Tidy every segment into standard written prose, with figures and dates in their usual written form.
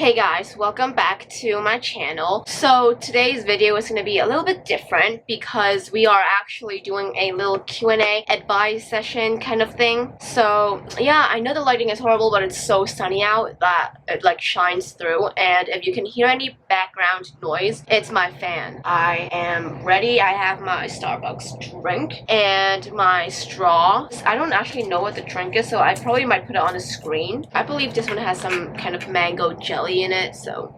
Hey guys, welcome back to my channel. So today's video is going to be a little bit different because we are actually doing a little Q&A advice session kind of thing. So yeah, I know the lighting is horrible, but it's so sunny out that it like shines through, and if you can hear any background noise, it's my fan. I am ready. I have my Starbucks drink and my straw. I don't actually know what the drink is, so I probably might put it on the screen. I believe this one has some kind of mango jelly in it, so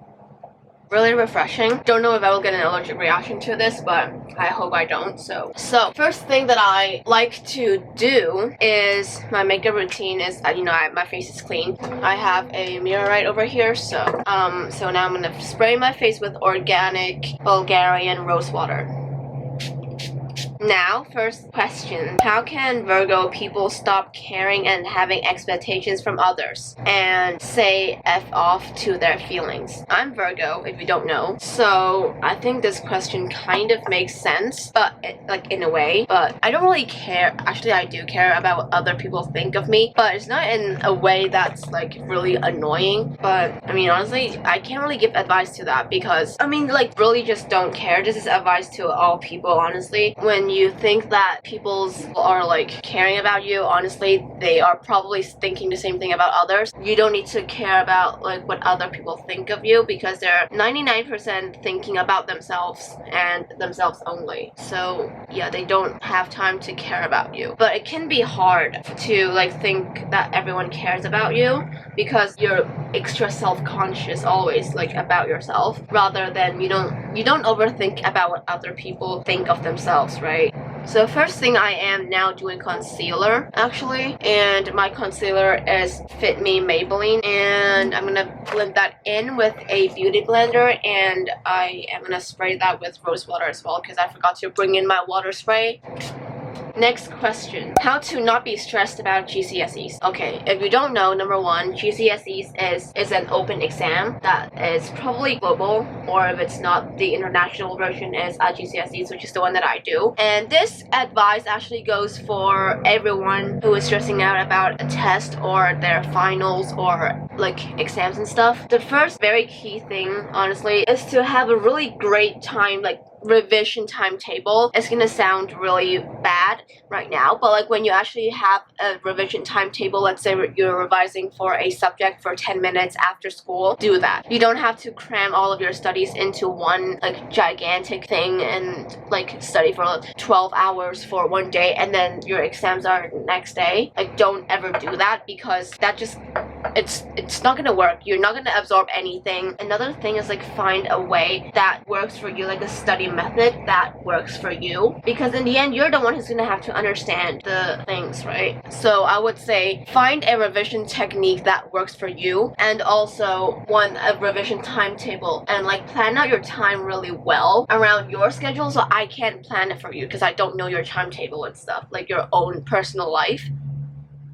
really refreshing. Don't know if I will get an allergic reaction to this, but I hope I don't. So first thing that I like to do is my makeup routine is my face is clean. I have a mirror right over here, so now I'm gonna spray my face with organic Bulgarian rose water. Now, first question. How can Virgo people stop caring and having expectations from others and say F off to their feelings? I'm Virgo, if you don't know. So I think this question kind of makes sense, but like in a way. But I don't really care. Actually, I do care about what other people think of me, but it's not in a way that's like really annoying. But I mean, honestly, I can't really give advice to that because I mean, like, really just don't care. This is advice to all people, honestly. When you think that people are like caring about you, honestly they are probably thinking the same thing about others. You don't need to care about like what other people think of you because they're 99% thinking about themselves and themselves only. So yeah, they don't have time to care about you. But it can be hard to like think that everyone cares about you because you're extra self-conscious always like about yourself, rather than you don't overthink about what other people think of themselves, right? So first thing, I am now doing concealer actually, and my concealer is Fit Me Maybelline, and I'm gonna blend that in with a beauty blender, and I am gonna spray that with rose water as well because I forgot to bring in my water spray. Next question. How to not be stressed about GCSEs. Okay, if you don't know, number one, GCSEs is an open exam that is probably global, or if it's not, the international version is GCSEs, which is the one that I do. And this advice actually goes for everyone who is stressing out about a test or their finals or like exams and stuff. The first very key thing, honestly, is to have a really great time, like revision timetable. It's gonna sound really bad right now, but like when you actually have a revision timetable, let's say you're revising for a subject for 10 minutes after school, do that. You don't have to cram all of your studies into one like gigantic thing and like study for like 12 hours for one day and then your exams are next day. Like, don't ever do that because that just it's not gonna work. You're not gonna absorb anything. Another thing is like find a way that works for you, like a study method that works for you, because in the end you're the one who's gonna have to understand the things, right? So I would say find a revision technique that works for you, and also a revision timetable, and like plan out your time really well around your schedule. So I can't plan it for you because I don't know your timetable and stuff, like your own personal life.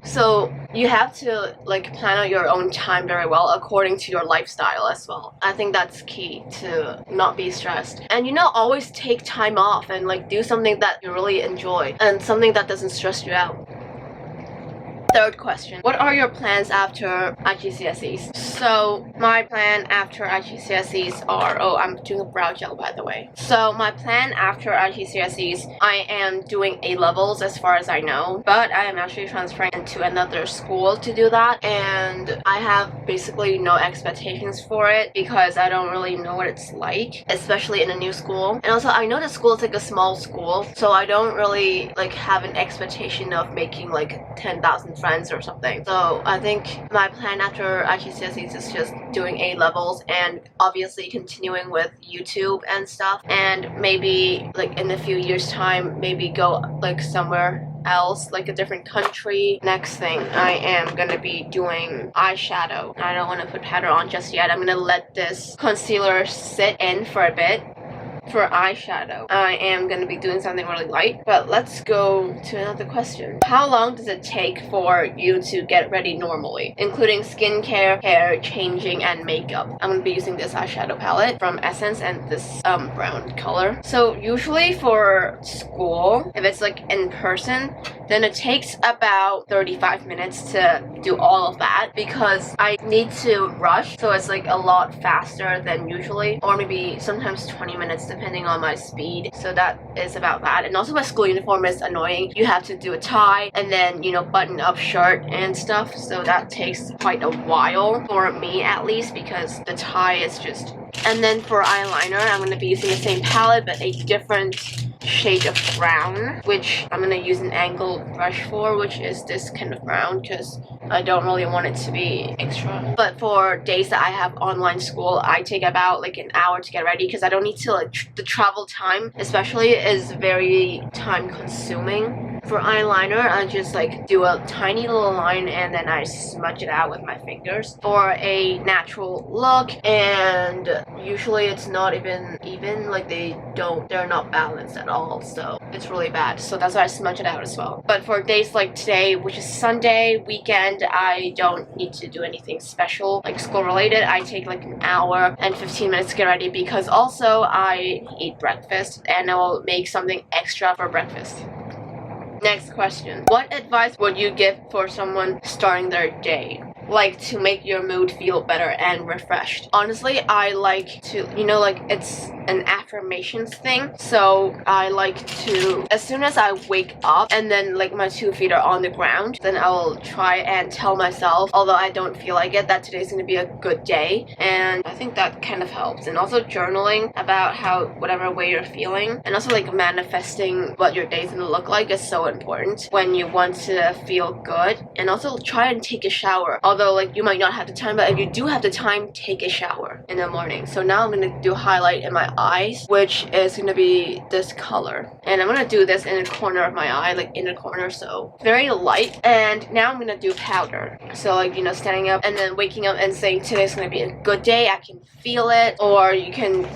So you have to like plan out your own time very well according to your lifestyle as well. I think that's key to not be stressed. And always take time off and like do something that you really enjoy and something that doesn't stress you out. Third question. What are your plans after IGCSEs? So my plan after IGCSEs are, I'm doing a brow gel by the way. So my plan after IGCSEs, I am doing A-levels as far as I know, but I am actually transferring into another school to do that, and I have basically no expectations for it because I don't really know what it's like, especially in a new school. And also I know the school is like a small school, so I don't really like have an expectation of making like 10,000 friends or something. So I think my plan after IGCSEs is just doing A-levels and obviously continuing with YouTube and stuff, and maybe like in a few years time maybe go like somewhere else, like a different country. Next thing, I am gonna be doing eyeshadow. I don't want to put powder on just yet. I'm gonna let this concealer sit in for a bit. For eyeshadow, I am going to be doing something really light, but let's go to another question. How long does it take for you to get ready normally, including skincare, hair changing, and makeup? I'm going to be using this eyeshadow palette from Essence and this brown color. So usually for school, if it's like in person, then it takes about 35 minutes to do all of that because I need to rush, so it's like a lot faster than usually, or maybe sometimes 20 minutes depending on my speed. So that is about that. And also my school uniform is annoying. You have to do a tie and then, you know, button up shirt and stuff, so that takes quite a while for me at least because the tie is just... And then for eyeliner, I'm going to be using the same palette but a different shade of brown, which I'm going to use an angled brush for, which is this kind of brown because I don't really want it to be extra. But for days that I have online school, I take about like an hour to get ready because I don't need to like the travel time especially is very time consuming. For eyeliner, I just like do a tiny little line and then I smudge it out with my fingers for a natural look, and usually it's not even like they're not balanced at all, so it's really bad. So that's why I smudge it out as well. But for days like today, which is Sunday weekend, I don't need to do anything special like school related. I take like an hour and 15 minutes to get ready because also I eat breakfast and I will make something extra for breakfast. Next question. What advice would you give for someone starting their day? Like to make your mood feel better and refreshed. Honestly, I like to, you know, like it's an affirmations thing. So I like to, as soon as I wake up and then like my 2 feet are on the ground, then I will try and tell myself, although I don't feel like it, that today's gonna be a good day. And I think that kind of helps. And also journaling about how whatever way you're feeling, and also like manifesting what your day's gonna look like is so important when you want to feel good. And also try and take a shower. Although like you might not have the time, but if you do have the time, take a shower in the morning. So now I'm gonna do highlight in my eyes, which is gonna be this color, and I'm gonna do this in the corner of my eye, like in the corner, so very light. And now I'm gonna do powder, so like, you know, standing up and then waking up and saying today's gonna be a good day, I can feel it. Or you can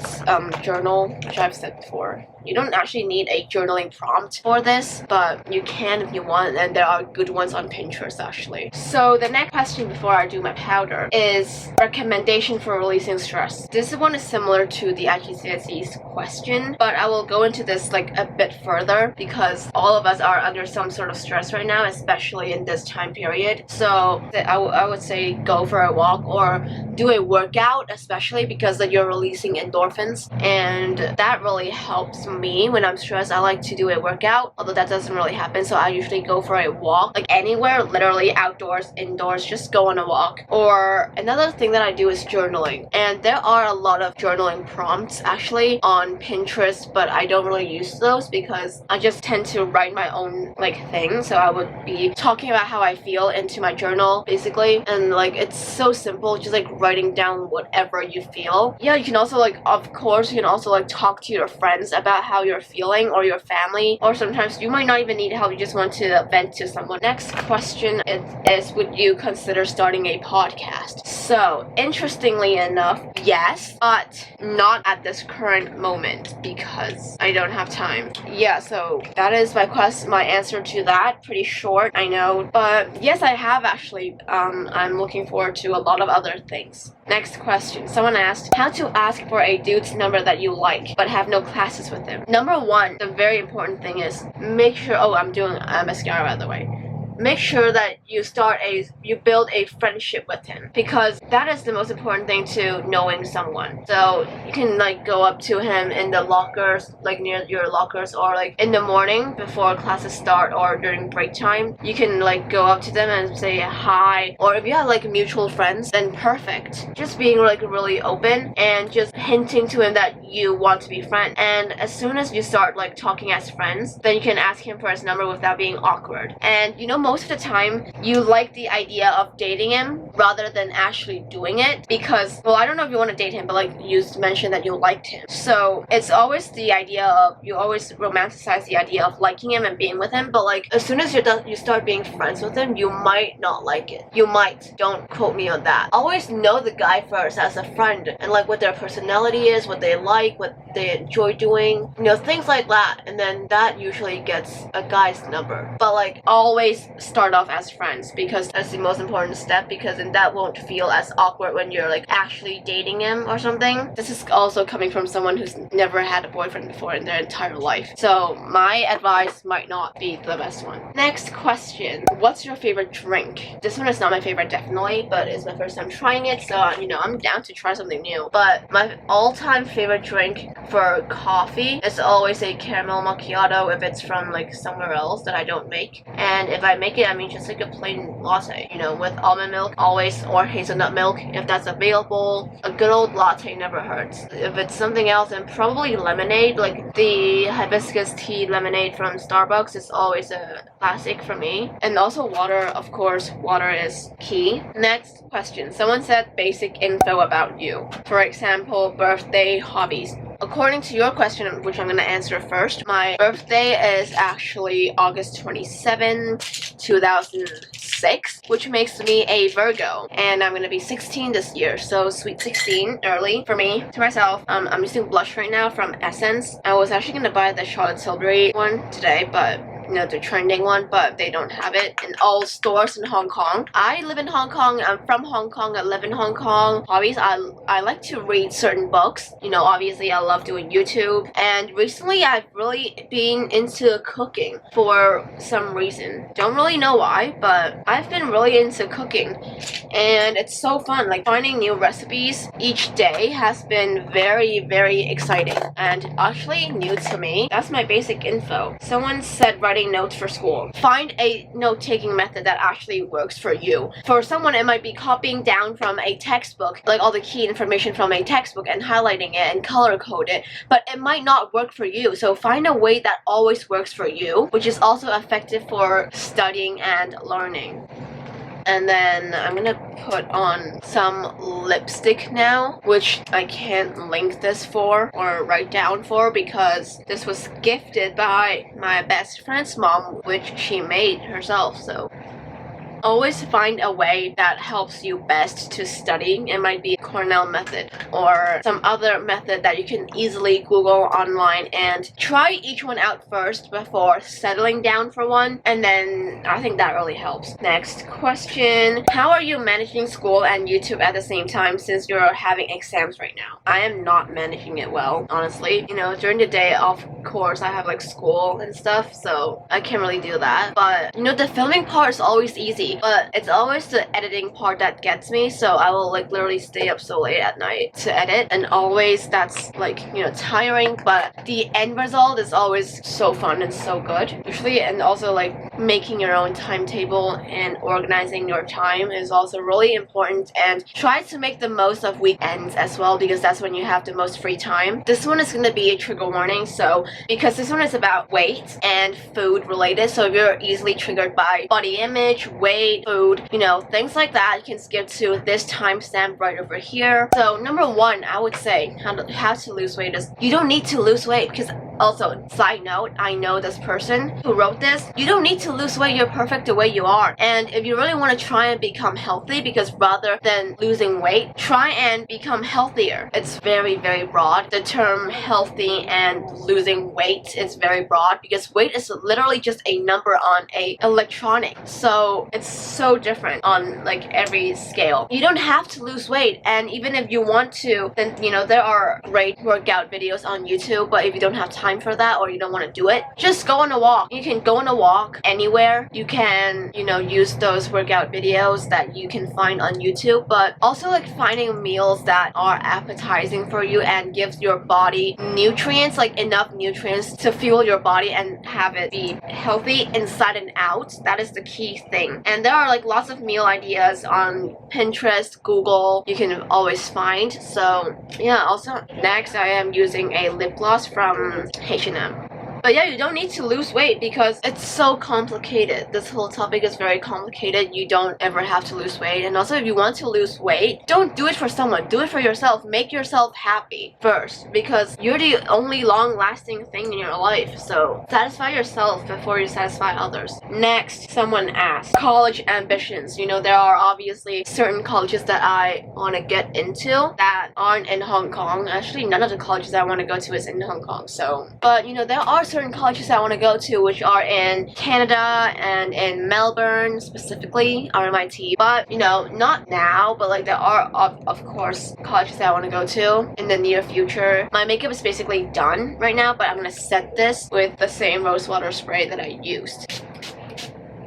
journal, which I've said before. You don't actually need a journaling prompt for this, but you can if you want, and there are good ones on Pinterest actually. So the next question before I do my powder is recommendation for releasing stress. This one is similar to the IGCSE's question, but I will go into this like a bit further because all of us are under some sort of stress right now, especially in this time period. So I would say go for a walk or do a workout, especially because like, you're releasing endorphins, and that really helps me when I'm stressed. I like to do a workout, although that doesn't really happen, so I usually go for a walk, like anywhere, literally outdoors, indoors, just go on a walk. Or another thing that I do is journaling, and there are a lot of journaling prompts actually on Pinterest, but I don't really use those because I just tend to write my own like thing. So I would be talking about how I feel into my journal basically, and like it's so simple, just like writing down whatever you feel. Yeah, you can also like, of course, you can also like talk to your friends about how you're feeling, or your family, or sometimes you might not even need help, you just want to vent to someone. Next question is would you consider starting a podcast? So interestingly enough, yes, but not at this current moment because I don't have time. Yeah, so that is my answer to that. Pretty short, I know, but yes, I have actually. I'm looking forward to a lot of other things. Next question. Someone asked how to ask for a dude's number that you like but have no classes with him. Number one, the very important thing is make sure, oh, I'm doing mascara by the way. Make sure that you build a friendship with him, because that is the most important thing to knowing someone. So you can like go up to him in the lockers, like near your lockers, or like in the morning before classes start or during break time. You can like go up to them and say hi, or if you have like mutual friends, then perfect. Just being like really open and just hinting to him that you want to be friends. And as soon as you start like talking as friends, then you can ask him for his number without being awkward. And you know, most of the time you like the idea of dating him rather than actually doing it, because, well, I don't know if you want to date him, but like you mentioned that you liked him, so it's always the idea of, you always romanticize the idea of liking him and being with him, but like as soon as you start being friends with him, you might not like it. You might, don't quote me on that. Always know the guy first as a friend, and like what their personality is, what they like, like, what they enjoy doing, you know, things like that. And then that usually gets a guy's number. But like, always start off as friends, because that's the most important step, because then that won't feel as awkward when you're like actually dating him or something. This is also coming from someone who's never had a boyfriend before in their entire life, so my advice might not be the best one. Next question: what's your favorite drink? This one is not my favorite, definitely, but it's my first time trying it, so you know, I'm down to try something new. But my all-time favorite drink for coffee is always a caramel macchiato if it's from like somewhere else that I don't make. And if I make it, I mean just like a plain latte, you know, with almond milk always, or hazelnut milk if that's available. A good old latte never hurts. If it's something else, then probably lemonade, like the hibiscus tea lemonade from Starbucks is always a classic for me. And also water, of course, water is key. Next question: someone said basic info about you. For example, birthday, hobbies. According to your question, which I'm going to answer first, my birthday is actually August 27, 2006, which makes me a Virgo, and I'm going to be 16 this year, so sweet 16, early for me. To myself, I'm using blush right now from Essence. I was actually going to buy the Charlotte Tilbury one today, but you know, the trending one, but they don't have it in all stores in Hong Kong. I live in Hong Kong. I'm from Hong Kong. I live in Hong Kong. Hobbies: I like to read certain books. You know, obviously I love doing YouTube. And recently I've really been into cooking for some reason. Don't really know why, but I've been really into cooking. And it's so fun. Like, finding new recipes each day has been very, very exciting. And actually new to me. That's my basic info. Someone said writing notes for school. Find a note-taking method that actually works for you. For someone, it might be copying down from a textbook, like all the key information from a textbook, and highlighting it and color code it, but it might not work for you. So find a way that always works for you, which is also effective for studying and learning. And then I'm gonna put on some lipstick now, which I can't link this for or write down for, because this was gifted by my best friend's mom, which she made herself. So always find a way that helps you best to study. It might be a Cornell method or some other method that you can easily Google online, and try each one out first before settling down for one, and then I think that really helps. Next question: how are you managing school and YouTube at the same time, since you're having exams right now? I am not managing it well, honestly. You know, during the day, of course, I have like school and stuff, so I can't really do that. But you know, the filming part is always easy, but it's always the editing part that gets me, so I will like literally stay up so late at night to edit, and always that's like, you know, tiring, but the end result is always so fun and so good usually. And also like making your own timetable and organizing your time is also really important, and try to make the most of weekends as well, because that's when you have the most free time. This one is going to be a trigger warning, so because this one is about weight and food related, so if you're easily triggered by body image, weight, food, you know, things like that, you can skip to this timestamp right over here. So number one, I would say how to lose weight is you don't need to lose weight, because also, side note, I know this person who wrote this. You don't need to lose weight. You're perfect the way you are. And if you really want to try and become healthy, because rather than losing weight, try and become healthier. It's very, very broad. The term healthy and losing weight is very broad, because weight is literally just a number on a electronic. So it's so different on like every scale. You don't have to lose weight, and even if you want to, then you know, there are great workout videos on YouTube, but if you don't have time for that, or you don't want to do it, just go on a walk. You can go on a walk anywhere. You can, you know, use those workout videos that you can find on YouTube, but also like finding meals that are appetizing for you and gives your body nutrients, like enough nutrients to fuel your body and have it be healthy inside and out. That is the key thing. And there are like lots of meal ideas on Pinterest, Google, you can always find. So yeah, also next I am using a lip gloss from H&M. But yeah, you don't need to lose weight because it's so complicated. This whole topic is very complicated. You don't ever have to lose weight. And also, if you want to lose weight, don't do it for someone. Do it for yourself. Make yourself happy first, because you're the only long-lasting thing in your life. So satisfy yourself before you satisfy others. Next, someone asked, college ambitions. You know, there are obviously certain colleges that I want to get into that aren't in Hong Kong. Actually, none of the colleges I want to go to is in Hong Kong. So, but you know, there are certain colleges I want to go to which are in Canada and in Melbourne, specifically RMIT. But you know, not now, but like there are of course colleges that I want to go to in the near future. My makeup is basically done right now, but I'm gonna set this with the same rose water spray that I used.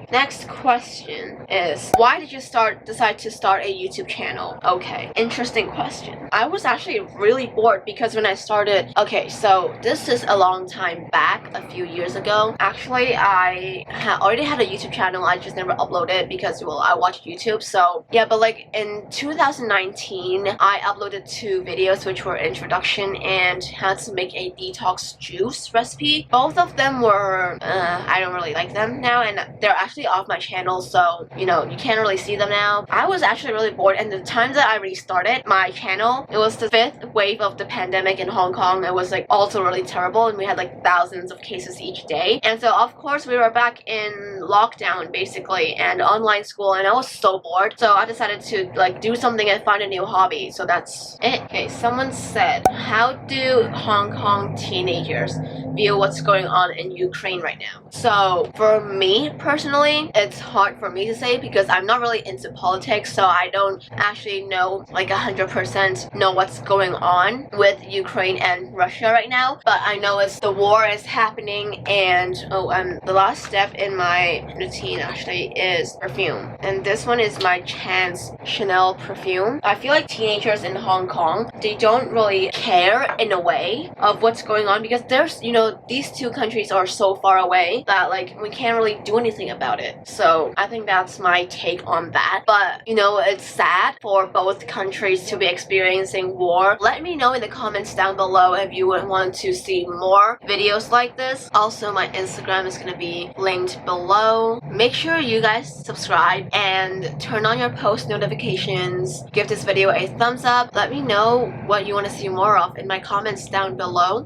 Next question is, why did you decide to start a YouTube channel? Okay, interesting question. I was actually really bored because when I started, okay, so this is a long time back, a few years ago. Actually, I already had a YouTube channel, I just never uploaded because, well, I watched YouTube. So yeah, but like in 2019, I uploaded 2 videos which were introduction and how to make a detox juice recipe. Both of them were, I don't really like them now, and they're actually off my channel, so you know, you can't really see them now. I was actually really bored, and the time that I restarted my channel, it was the 5th wave of the pandemic in Hong Kong. It was like also really terrible, and we had like thousands of cases each day, and so of course we were back in lockdown basically and online school, and I was so bored, so I decided to like do something and find a new hobby. So that's it. Okay, someone said, how do Hong Kong teenagers view what's going on in Ukraine right now? So for me personally, it's hard for me to say because I'm not really into politics, so I don't actually know like 100% know what's going on with Ukraine and Russia right now. But I know the war is happening, and the last step in my routine actually is perfume, and this one is my Chance Chanel perfume. I feel like teenagers in Hong Kong, they don't really care in a way of what's going on because there's, you know, these 2 countries are so far away that like we can't really do anything about it. So I think that's my take on that. But you know, it's sad for both countries to be experiencing war. Let me know in the comments down below if you would want to see more videos like this. Also, my Instagram is going to be linked below. Make sure you guys subscribe and turn on your post notifications. Give this video a thumbs up. Let me know what you want to see more of in my comments down below.